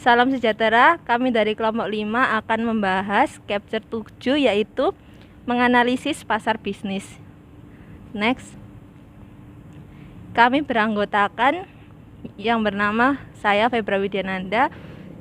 Salam sejahtera, kami dari kelompok 5 akan membahas chapter 7 yaitu menganalisis pasar bisnis. Next. Kami beranggotakan yang bernama saya Febra Widyananda,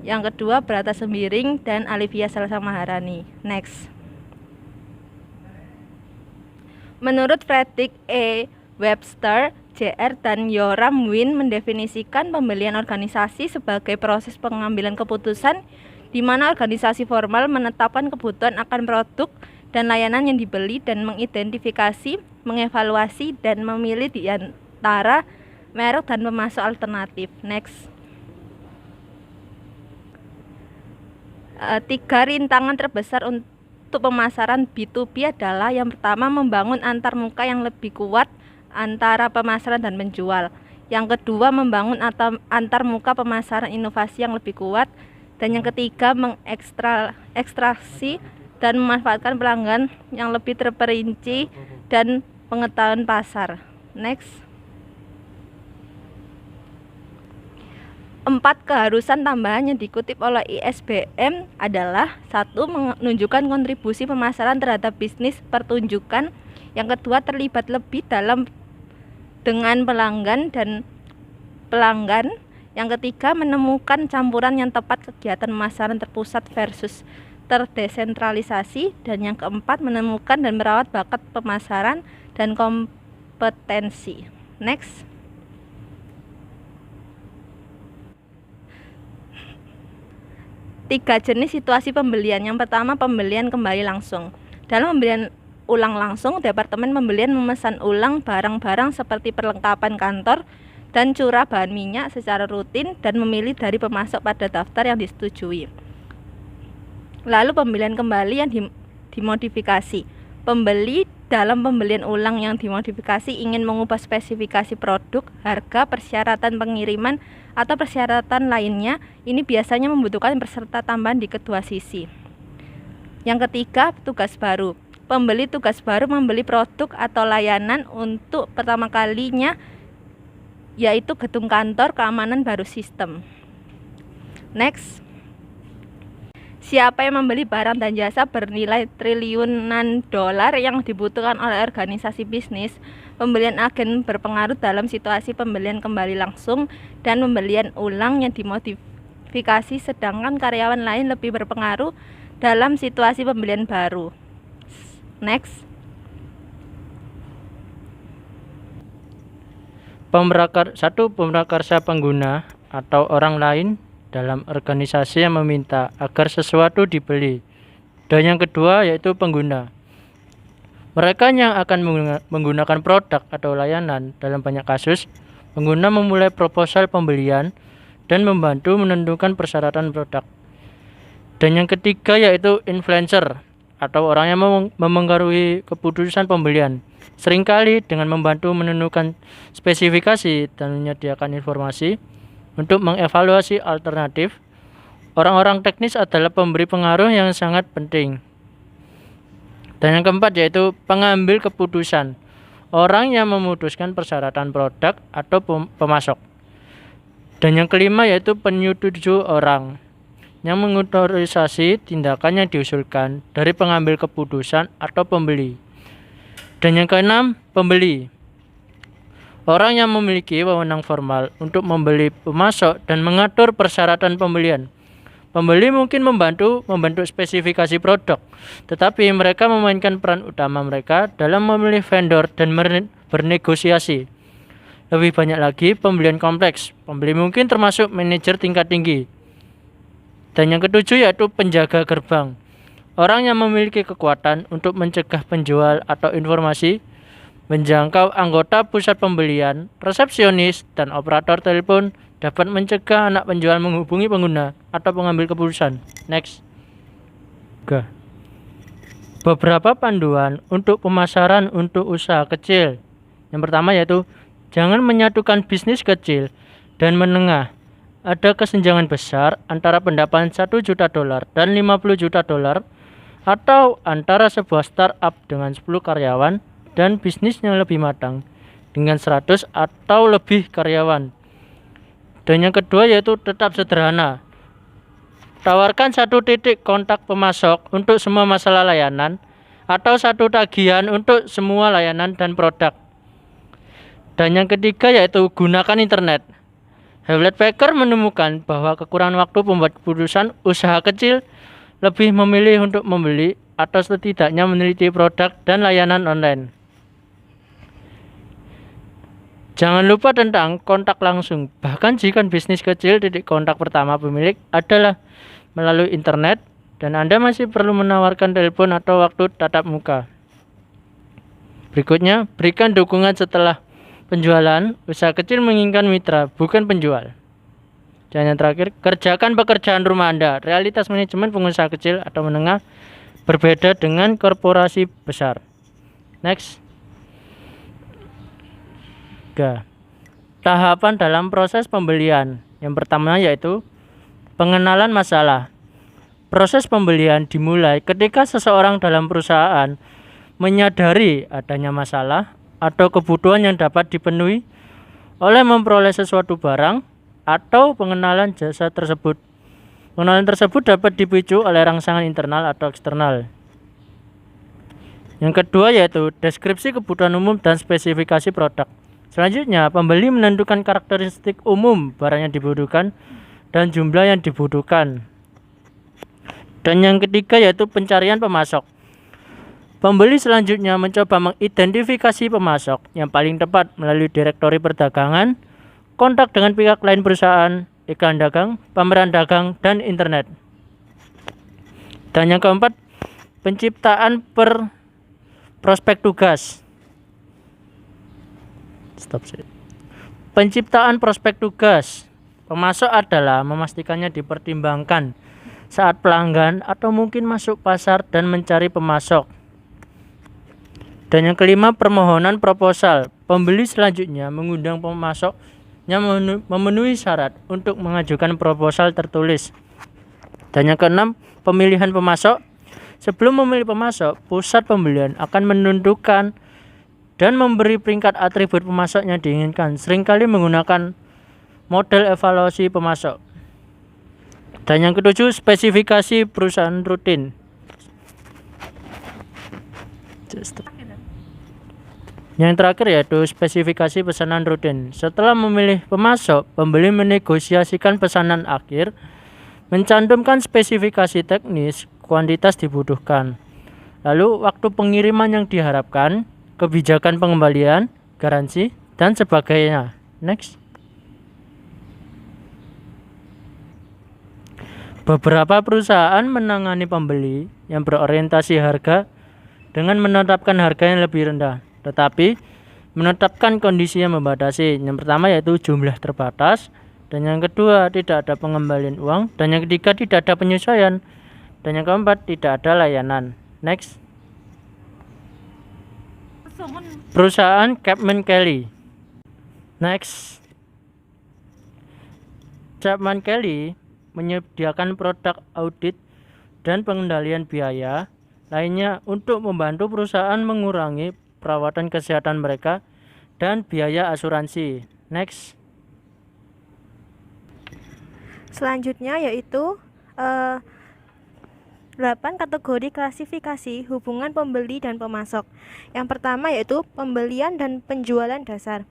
yang kedua Brata Sembiring dan Alivia Salsa Maharani. Next. Menurut Frederick E. Webster, Jr. dan Yoram Wynne mendefinisikan pembelian organisasi sebagai proses pengambilan keputusan di mana organisasi formal menetapkan kebutuhan akan produk dan layanan yang dibeli dan mengidentifikasi, mengevaluasi, dan memilih di antara merek dan pemasok alternatif. Next. 3 rintangan terbesar untuk pemasaran B2B adalah yang pertama, membangun antarmuka yang lebih kuat antara pemasaran dan penjual. Yang kedua, membangun antarmuka pemasaran inovasi yang lebih kuat. Dan yang ketiga, mengekstraksi dan memanfaatkan pelanggan yang lebih terperinci dan pengetahuan pasar. Next. 4 keharusan tambahan yang dikutip oleh ISBN adalah 1. Menunjukkan kontribusi pemasaran terhadap bisnis pertunjukan. Yang kedua, terlibat lebih dalam dengan pelanggan. Yang ketiga, menemukan campuran yang tepat kegiatan pemasaran terpusat versus terdesentralisasi. Dan yang keempat, menemukan dan merawat bakat pemasaran dan kompetensi. Next. Tiga jenis situasi pembelian. Yang pertama, pembelian kembali langsung. Dalam pembelian ulang langsung, departemen pembelian memesan ulang barang-barang seperti perlengkapan kantor dan curah bahan minyak secara rutin dan memilih dari pemasok pada daftar yang disetujui. Lalu pembelian kembali yang dimodifikasi. Pembeli dalam pembelian ulang yang dimodifikasi ingin mengubah spesifikasi produk, harga, persyaratan pengiriman, atau persyaratan lainnya. Ini biasanya membutuhkan peserta tambahan di kedua sisi. Yang ketiga, tugas baru. Pembeli tugas baru membeli produk atau layanan untuk pertama kalinya, yaitu gedung kantor, keamanan, baru sistem. Next. Siapa yang membeli barang dan jasa bernilai triliunan dolar yang dibutuhkan oleh organisasi bisnis? Pembelian agen berpengaruh dalam situasi pembelian kembali langsung dan pembelian ulang yang dimodifikasi, sedangkan karyawan lain lebih berpengaruh dalam situasi pembelian baru. Next. Pemrakarsa pengguna atau orang lain dalam organisasi yang meminta agar sesuatu dibeli. Dan yang kedua yaitu pengguna. Mereka yang akan menggunakan produk atau layanan. Dalam banyak kasus, pengguna memulai proposal pembelian dan membantu menentukan persyaratan produk. Dan yang ketiga yaitu influencer atau orang yang memengaruhi keputusan pembelian, seringkali dengan membantu menentukan spesifikasi dan menyediakan informasi untuk mengevaluasi alternatif. Orang-orang teknis adalah pemberi pengaruh yang sangat penting. Dan yang keempat yaitu pengambil keputusan, orang yang memutuskan persyaratan produk atau pemasok. Dan yang kelima yaitu penyetujui, orang yang mengotorisasi tindakan yang diusulkan dari pengambil keputusan atau pembeli. Dan yang keenam, pembeli. Orang yang memiliki wewenang formal untuk membeli pemasok dan mengatur persyaratan pembelian. Pembeli mungkin membantu spesifikasi produk, tetapi mereka memainkan peran utama mereka dalam memilih vendor dan bernegosiasi. Lebih banyak lagi, pembelian kompleks. Pembeli mungkin termasuk manajer tingkat tinggi. Dan yang ketujuh yaitu penjaga gerbang. Orang yang memiliki kekuatan untuk mencegah penjual atau informasi, menjangkau anggota pusat pembelian, resepsionis, dan operator telepon dapat mencegah anak penjual menghubungi pengguna atau pengambil keputusan. Next. Beberapa panduan untuk pemasaran untuk usaha kecil. Yang pertama yaitu jangan menyatukan bisnis kecil dan menengah. Ada kesenjangan besar antara pendapatan $1 juta dan $50 juta, atau antara sebuah startup dengan 10 karyawan dan bisnis yang lebih matang dengan 100 atau lebih karyawan. Dan yang kedua yaitu tetap sederhana. Tawarkan satu titik kontak pemasok untuk semua masalah layanan atau satu tagihan untuk semua layanan dan produk. Dan yang ketiga yaitu gunakan internet. Hewlett Packard menemukan bahwa kekurangan waktu pembuat keputusan usaha kecil lebih memilih untuk membeli atau setidaknya meneliti produk dan layanan online. Jangan lupa tentang kontak langsung. Bahkan jika bisnis kecil, titik kontak pertama pemilik adalah melalui internet dan Anda masih perlu menawarkan telepon atau waktu tatap muka. Berikutnya, berikan dukungan setelah penjualan. Usaha kecil menginginkan mitra, bukan penjual. Dan yang terakhir, kerjakan pekerjaan rumah Anda. Realitas manajemen pengusaha kecil atau menengah berbeda dengan korporasi besar. Next. Tahapan dalam proses pembelian. Yang pertama yaitu pengenalan masalah. Proses pembelian dimulai ketika seseorang dalam perusahaan menyadari adanya masalah atau kebutuhan yang dapat dipenuhi oleh memperoleh sesuatu barang atau pengenalan jasa tersebut. Pengenalan tersebut dapat dipicu oleh rangsangan internal atau eksternal. Yang kedua yaitu deskripsi kebutuhan umum dan spesifikasi produk. Selanjutnya, pembeli menentukan karakteristik umum barang yang dibutuhkan dan jumlah yang dibutuhkan. Dan yang ketiga yaitu pencarian pemasok. Pembeli selanjutnya mencoba mengidentifikasi pemasok yang paling tepat melalui direktori perdagangan, kontak dengan pihak lain perusahaan, iklan dagang, pameran dagang, dan internet. Dan yang keempat, penciptaan prospek tugas. Penciptaan prospek tugas. Pemasok adalah memastikannya dipertimbangkan saat pelanggan atau mungkin masuk pasar dan mencari pemasok. Dan yang kelima, permohonan proposal. Pembeli selanjutnya mengundang pemasok yang memenuhi syarat untuk mengajukan proposal tertulis. Dan yang keenam, pemilihan pemasok. Sebelum memilih pemasok, pusat pembelian akan menentukan dan memberi peringkat atribut pemasok yang diinginkan, seringkali menggunakan model evaluasi pemasok. Dan yang ketujuh, spesifikasi perusahaan rutin. Yang terakhir yaitu spesifikasi pesanan rutin. Setelah memilih pemasok, pembeli menegosiasikan pesanan akhir, mencantumkan spesifikasi teknis, kuantitas dibutuhkan, lalu waktu pengiriman yang diharapkan, kebijakan pengembalian, garansi, dan sebagainya. Next. Beberapa perusahaan menangani pembeli yang berorientasi harga dengan menetapkan harga yang lebih rendah, tetapi menetapkan kondisi yang membatasi. Yang pertama yaitu jumlah terbatas, dan yang kedua tidak ada pengembalian uang, dan yang ketiga tidak ada penyesuaian, dan yang keempat tidak ada layanan. Next. Perusahaan Chapman Kelly. Next. Chapman Kelly menyediakan produk audit dan pengendalian biaya lainnya untuk membantu perusahaan mengurangi perawatan kesehatan mereka dan biaya asuransi. Next. Selanjutnya yaitu 8 kategori klasifikasi hubungan pembeli dan pemasok. Yang pertama yaitu pembelian dan penjualan dasar.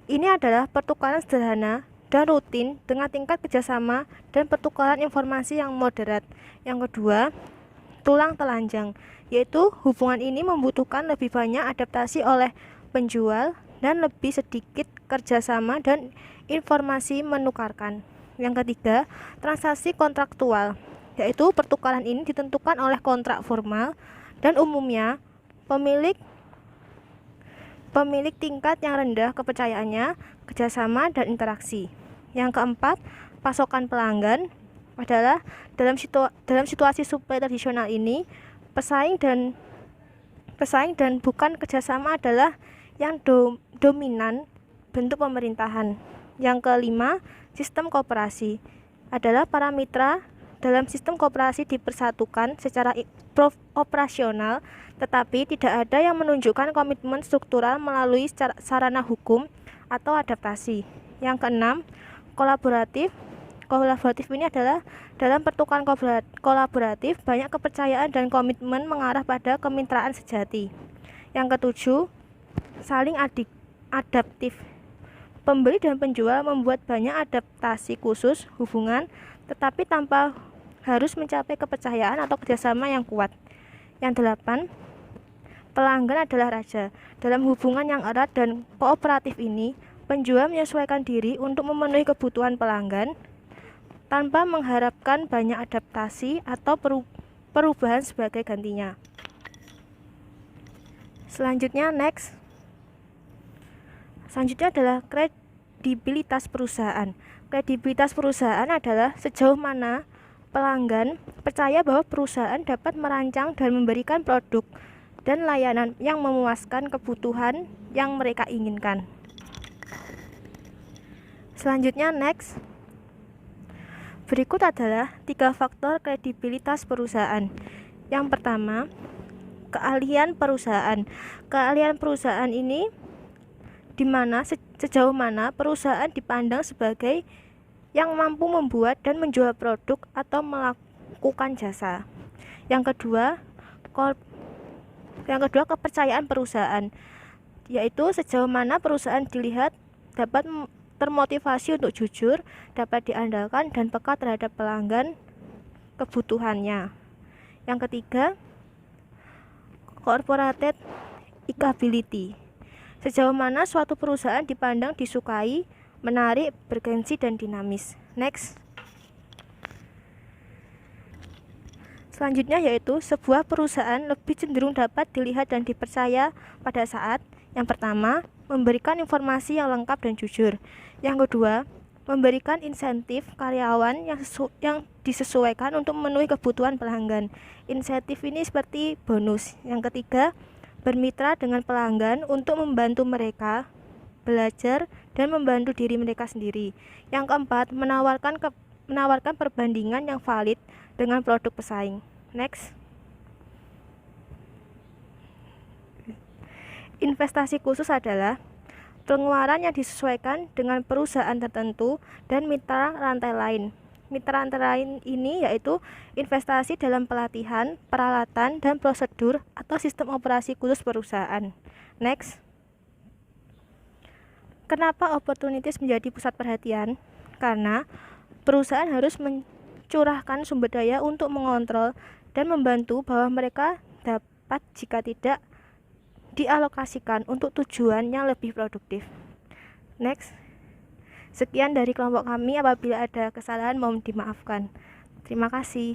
Ini adalah pertukaran sederhana dan rutin dengan tingkat kerjasama dan pertukaran informasi yang moderat. Yang kedua, tulang telanjang, yaitu hubungan ini membutuhkan lebih banyak adaptasi oleh penjual dan lebih sedikit kerjasama dan informasi menukarkan. Yang ketiga, transaksi kontraktual, yaitu pertukaran ini ditentukan oleh kontrak formal dan umumnya pemilik tingkat yang rendah kepercayaannya, kerjasama, dan interaksi. Yang keempat, pasokan pelanggan adalah dalam situasi suplai tradisional ini, pesaing dan bukan kerjasama adalah yang dominan bentuk pemerintahan. Yang kelima, sistem koperasi adalah para mitra dalam sistem koperasi dipersatukan secara operasional, tetapi tidak ada yang menunjukkan komitmen struktural melalui sarana hukum atau adaptasi. Yang keenam, kolaboratif kolaboratif ini adalah dalam pertukaran kolaboratif, banyak kepercayaan dan komitmen mengarah pada kemitraan sejati. Yang ketujuh, saling adaptif. Pembeli dan penjual membuat banyak adaptasi khusus hubungan, tetapi tanpa harus mencapai kepercayaan atau kerjasama yang kuat. Yang delapan, pelanggan adalah raja. Dalam hubungan yang erat dan kooperatif ini, penjual menyesuaikan diri untuk memenuhi kebutuhan pelanggan tanpa mengharapkan banyak adaptasi atau perubahan sebagai gantinya. Selanjutnya adalah kredibilitas perusahaan. Kredibilitas perusahaan adalah sejauh mana pelanggan percaya bahwa perusahaan dapat merancang dan memberikan produk dan layanan yang memuaskan kebutuhan yang mereka inginkan. Selanjutnya berikut adalah 3 faktor kredibilitas perusahaan. Yang pertama, keahlian perusahaan. Keahlian perusahaan ini di mana sejauh mana perusahaan dipandang sebagai yang mampu membuat dan menjual produk atau melakukan jasa. Yang kedua, kepercayaan perusahaan, yaitu sejauh mana perusahaan dilihat dapat termotivasi untuk jujur, dapat diandalkan dan peka terhadap pelanggan kebutuhannya. Yang ketiga, corporate likability. Sejauh mana suatu perusahaan dipandang disukai, menarik, bergengsi, dan dinamis. Selanjutnya yaitu sebuah perusahaan lebih cenderung dapat dilihat dan dipercaya pada saat yang pertama, memberikan informasi yang lengkap dan jujur. Yang kedua, memberikan insentif karyawan yang disesuaikan untuk memenuhi kebutuhan pelanggan. Insentif ini seperti bonus. Yang ketiga, bermitra dengan pelanggan untuk membantu mereka belajar dan membantu diri mereka sendiri. Yang keempat, menawarkan perbandingan yang valid dengan produk pesaing. Investasi khusus adalah pengeluaran yang disesuaikan dengan perusahaan tertentu dan mitra rantai lain. Mitra rantai lain ini yaitu investasi dalam pelatihan, peralatan, dan prosedur atau sistem operasi khusus perusahaan. Kenapa opportunities menjadi pusat perhatian? Karena perusahaan harus mencurahkan sumber daya untuk mengontrol dan membantu bahwa mereka dapat jika tidak dialokasikan untuk tujuan yang lebih produktif. Sekian dari kelompok kami, apabila ada kesalahan mohon dimaafkan. Terima kasih.